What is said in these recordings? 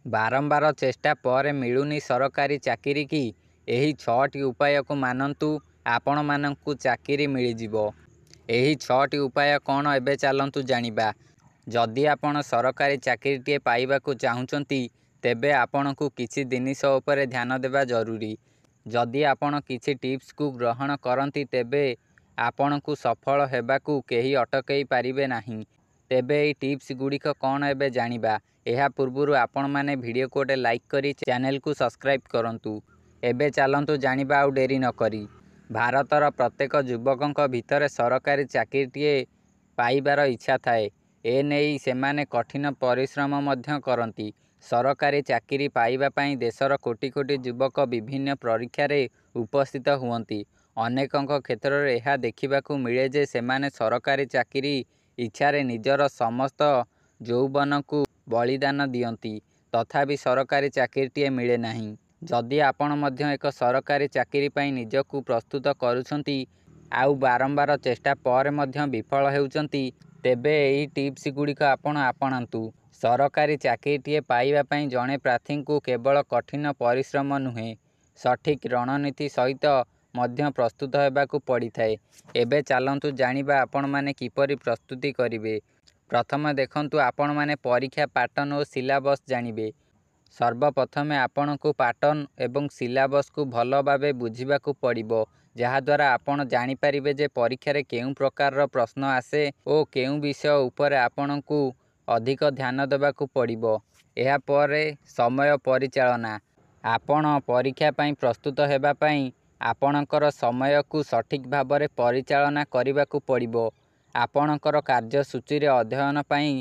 ବାରମ୍ବାର ଚେଷ୍ଟା ପରେ ମିଳୁନି ସରକାରୀ ଚାକିରି କି? ଏହି 6ଟି ଉପାୟକୁ ମାନନ୍ତୁ, ଆପଣମାନଙ୍କୁ ଚାକିରି ମିଳିଯିବ। ଏହି 6ଟି ଉପାୟ କ'ଣ ଏବେ ଚାଲନ୍ତୁ ଜାଣିବା। ଯଦି ଆପଣ ସରକାରୀ ଚାକିରିଟିଏ ପାଇବାକୁ ଚାହୁଁଛନ୍ତି, ତେବେ ଆପଣଙ୍କୁ କିଛି ଜିନିଷ ଉପରେ ଧ୍ୟାନ ଦେବା ଜରୁରୀ। ଯଦି ଆପଣ କିଛି ଟିପ୍ସକୁ ଗ୍ରହଣ କରନ୍ତି, ତେବେ ଆପଣଙ୍କୁ ସଫଳ ହେବାକୁ କେହି ଅଟକାଇ ପାରିବେ ନାହିଁ। ତେବେ ଏହି ଟିପ୍ସ ଗୁଡ଼ିକ କ'ଣ ଏବେ ଜାଣିବା। ଏହା ପୂର୍ବରୁ ଆପଣମାନେ ଭିଡ଼ିଓକୁ ଗୋଟେ ଲାଇକ୍ କରି ଚ୍ୟାନେଲକୁ ସବସ୍କ୍ରାଇବ୍ କରନ୍ତୁ। ଏବେ ଚାଲନ୍ତୁ ଜାଣିବା ଆଉ ଡେରି ନକରି। ଭାରତର ପ୍ରତ୍ୟେକ ଯୁବକଙ୍କ ଭିତରେ ସରକାରୀ ଚାକିରିଟିଏ ପାଇବାର ଇଚ୍ଛା ଥାଏ। ଏ ନେଇ ସେମାନେ କଠିନ ପରିଶ୍ରମ ମଧ୍ୟ କରନ୍ତି। ସରକାରୀ ଚାକିରି ପାଇବା ପାଇଁ ଦେଶର କୋଟି କୋଟି ଯୁବକ ବିଭିନ୍ନ ପରୀକ୍ଷାରେ ଉପସ୍ଥିତ ହୁଅନ୍ତି। ଅନେକଙ୍କ କ୍ଷେତ୍ରରେ ଏହା ଦେଖିବାକୁ ମିଳେ ଯେ ସେମାନେ ସରକାରୀ ଚାକିରି ଇଚ୍ଛାରେ ନିଜର ସମସ୍ତ ଯୌବନକୁ ବଳିଦାନ ଦିଅନ୍ତି, ତଥାପି ସରକାରୀ ଚାକିରିଟିଏ ମିଳେ ନାହିଁ। ଯଦି ଆପଣ ମଧ୍ୟ ଏକ ସରକାରୀ ଚାକିରି ପାଇଁ ନିଜକୁ ପ୍ରସ୍ତୁତ କରୁଛନ୍ତି, ଆଉ ବାରମ୍ବାର ଚେଷ୍ଟା ପରେ ମଧ୍ୟ ବିଫଳ ହେଉଛନ୍ତି, ତେବେ ଏହି ଟିପ୍ସ ଗୁଡ଼ିକ ଆପଣ ଆପଣାନ୍ତୁ। ସରକାରୀ ଚାକିରିଟିଏ ପାଇବା ପାଇଁ ଜଣେ ପ୍ରାର୍ଥୀଙ୍କୁ କେବଳ କଠିନ ପରିଶ୍ରମ ନୁହେଁ, ସଠିକ୍ ରଣନୀତି ସହିତ ମଧ୍ୟ ପ୍ରସ୍ତୁତ ହେବାକୁ ପଡ଼ିଥାଏ। ଏବେ ଚାଲନ୍ତୁ ଜାଣିବା ଆପଣମାନେ କିପରି ପ୍ରସ୍ତୁତି କରିବେ। ପ୍ରଥମେ ଦେଖନ୍ତୁ, ଆପଣମାନେ ପରୀକ୍ଷା ପାଟର୍ନ ଓ ସିଲାବସ୍ ଜାଣିବେ। ସର୍ବପ୍ରଥମେ ଆପଣଙ୍କୁ ପାଟର୍ନ ଏବଂ ସିଲାବସ୍କୁ ଭଲ ଭାବେ ବୁଝିବାକୁ ପଡ଼ିବ, ଯାହାଦ୍ୱାରା ଆପଣ ଜାଣିପାରିବେ ଯେ ପରୀକ୍ଷାରେ କେଉଁ ପ୍ରକାରର ପ୍ରଶ୍ନ ଆସେ ଓ କେଉଁ ବିଷୟ ଉପରେ ଆପଣଙ୍କୁ ଅଧିକ ଧ୍ୟାନ ଦେବାକୁ ପଡ଼ିବ। ଏହାପରେ ସମୟ ପରିଚାଳନା। ଆପଣ ପରୀକ୍ଷା ପାଇଁ ପ୍ରସ୍ତୁତ ହେବା ପାଇଁ ଆପଣଙ୍କର ସମୟକୁ ସଠିକ୍ ଭାବରେ ପରିଚାଳନା କରିବାକୁ ପଡ଼ିବ। ଆପଣଙ୍କର କାର୍ଯ୍ୟସୂଚୀରେ ଅଧ୍ୟୟନ ପାଇଁ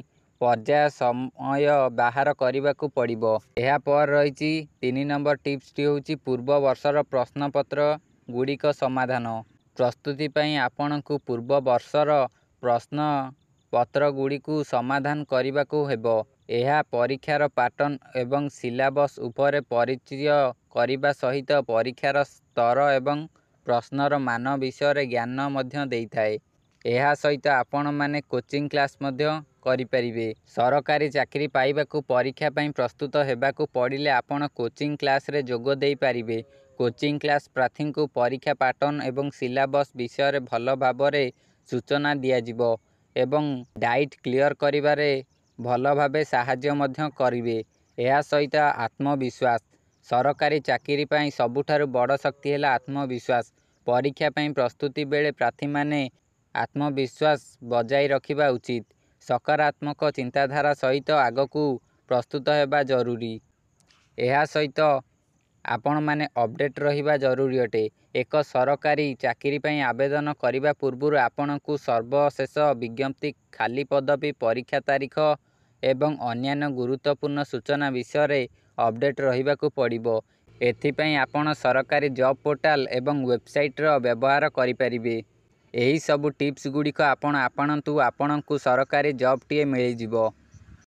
ପର୍ଯ୍ୟାୟ ସମୟ ବାହାର କରିବାକୁ ପଡ଼ିବ। ଏହାପରେ ରହିଛି 3 ନମ୍ବର ଟିପ୍ସଟି ହେଉଛି ପୂର୍ବ ବର୍ଷର ପ୍ରଶ୍ନପତ୍ର ଗୁଡ଼ିକ ସମାଧାନ। ପ୍ରସ୍ତୁତି ପାଇଁ ଆପଣଙ୍କୁ ପୂର୍ବ ବର୍ଷର ପ୍ରଶ୍ନପତ୍ରଗୁଡ଼ିକୁ ସମାଧାନ କରିବାକୁ ହେବ। ଏହା ପରୀକ୍ଷାର ପାଟର୍ନ ଏବଂ ସିଲାବସ୍ ଉପରେ ପରିଚୟ କରିବା ସହିତ ପରୀକ୍ଷାର ସ୍ତର ଏବଂ ପ୍ରଶ୍ନର ମାନ ବିଷୟରେ ଜ୍ଞାନ ମଧ୍ୟ ଦେଇଥାଏ। ଏହା ସହିତ ଆପଣମାନେ କୋଚିଂ କ୍ଲାସ୍ ମଧ୍ୟ କରିପାରିବେ। ସରକାରୀ ଚାକିରି ପାଇବାକୁ ପରୀକ୍ଷା ପାଇଁ ପ୍ରସ୍ତୁତ ହେବାକୁ ପଡ଼ିଲେ ଆପଣ କୋଚିଂ କ୍ଲାସ୍ରେ ଯୋଗ ଦେଇପାରିବେ। କୋଚିଂ କ୍ଲାସ୍ ପ୍ରାର୍ଥୀଙ୍କୁ ପରୀକ୍ଷା ପାଟର୍ନ ଏବଂ ସିଲାବସ୍ ବିଷୟରେ ଭଲ ଭାବରେ ସୂଚନା ଦିଆଯିବ ଏବଂ ଡାଉଟ୍ କ୍ଲିୟର କରିବାରେ ଭଲ ଭାବେ ସାହାଯ୍ୟ ମଧ୍ୟ କରିବେ। ଏହା ସହିତ ଆତ୍ମବିଶ୍ୱାସ। ସରକାରୀ ଚାକିରି ପାଇଁ ସବୁଠାରୁ ବଡ଼ ଶକ୍ତି ହେଲା ଆତ୍ମବିଶ୍ୱାସ। ପରୀକ୍ଷା ପାଇଁ ପ୍ରସ୍ତୁତି ବେଳେ ପ୍ରାର୍ଥୀମାନେ ଆତ୍ମବିଶ୍ୱାସ ବଜାୟ ରଖିବା ଉଚିତ। ସକାରାତ୍ମକ ଚିନ୍ତାଧାରା ସହିତ ଆଗକୁ ପ୍ରସ୍ତୁତ ହେବା ଜରୁରୀ। ଏହା ସହିତ ଆପଣମାନେ ଅପଡେଟ୍ ରହିବା ଜରୁରୀ ଅଟେ। ଏକ ସରକାରୀ ଚାକିରି ପାଇଁ ଆବେଦନ କରିବା ପୂର୍ବରୁ ଆପଣଙ୍କୁ ସର୍ବଶେଷ ବିଜ୍ଞପ୍ତି, ଖାଲି ପଦବୀ, ପରୀକ୍ଷା ତାରିଖ ଏବଂ ଅନ୍ୟାନ୍ୟ ଗୁରୁତ୍ୱପୂର୍ଣ୍ଣ ସୂଚନା ବିଷୟରେ ଅପଡେଟ୍ ରହିବାକୁ ପଡ଼ିବ। ଏଥିପାଇଁ ଆପଣ ସରକାରୀ ଜବ୍ ପୋର୍ଟାଲ ଏବଂ ୱେବସାଇଟ୍ର ବ୍ୟବହାର କରିପାରିବେ। ଏହି ସବୁ ଟିପ୍ସ ଗୁଡ଼ିକ ଆପଣ ଆପଣାନ୍ତୁ, ଆପଣଙ୍କୁ ସରକାରୀ ଜବ୍ଟିଏ ମିଳିଯିବ।